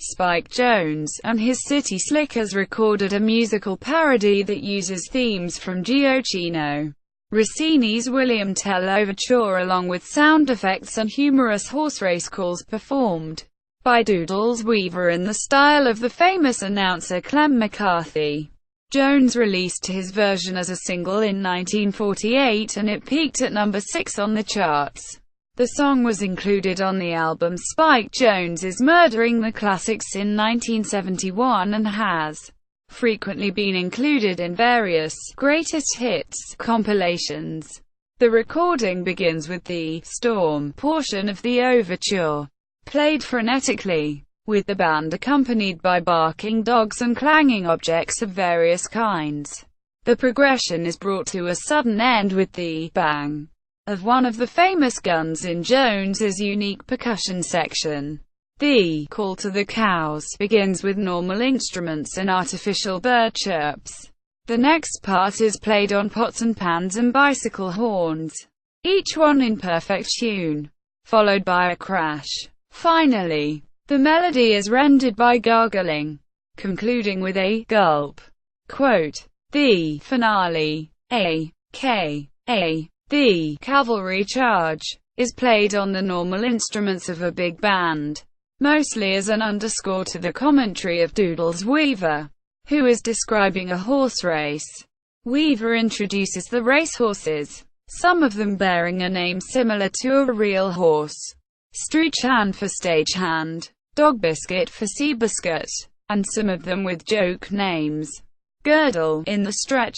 Spike Jones, and his City Slickers recorded a musical parody that uses themes from Gioachino, Rossini's William Tell Overture along with sound effects and humorous horse race calls performed by Doodles Weaver in the style of the famous announcer Clem McCarthy. Jones released his version as a single in 1948 and it peaked at number 6 on the charts. The song was included on the album Spike Jones's Murdering the Classics in 1971 and has frequently been included in various greatest hits compilations. The recording begins with the storm portion of the overture, played frenetically, with the band accompanied by barking dogs and clanging objects of various kinds. The progression is brought to a sudden end with the bang of one of the famous guns in Jones's unique percussion section. The call to the cows begins with normal instruments and artificial bird chirps. The next part is played on pots and pans and bicycle horns, each one in perfect tune, followed by a crash. Finally, the melody is rendered by gargling, concluding with a gulp. Quote, "The finale, a.k.a. The Cavalry Charge, is played on the normal instruments of a big band, mostly as an underscore to the commentary of Doodles Weaver, who is describing a horse race. Weaver introduces the racehorses, some of them bearing a name similar to a real horse. Stu Chan for Stagehand, Dogbiscuit for Seabiscuit, and some of them with joke names. Girdle, in the stretch,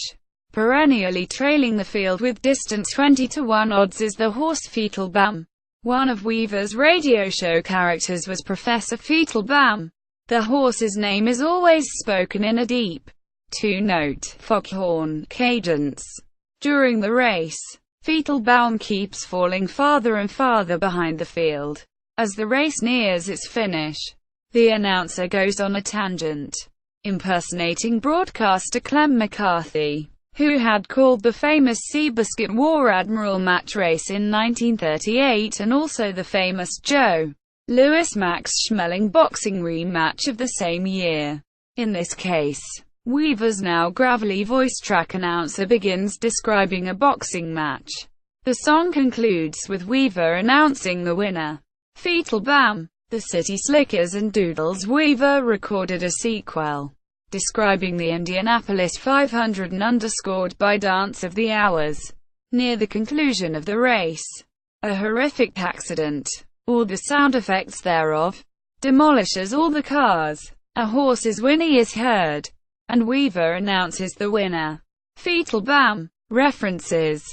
perennially trailing the field with distant 20-to-1 odds is the horse Feetlebaum. One of Weaver's radio show characters was Professor Feetlebaum. The horse's name is always spoken in a deep, two-note, foghorn, cadence. During the race, Feetlebaum keeps falling farther and farther behind the field. As the race nears its finish, the announcer goes on a tangent, impersonating broadcaster Clem McCarthy, who had called the famous Seabiscuit-War Admiral match race in 1938 and also the famous Joe Louis-Max Schmeling boxing rematch of the same year. In this case, Weaver's now gravelly voice-track announcer begins describing a boxing match. The song concludes with Weaver announcing the winner. Feetlebaum, the City Slickers and Doodles Weaver recorded a sequel describing the Indianapolis 500 and underscored by Dance of the Hours. Near the conclusion of the race, a horrific accident, or the sound effects thereof, demolishes all the cars. A horse's whinny is heard, and Weaver announces the winner. Feetlebaum references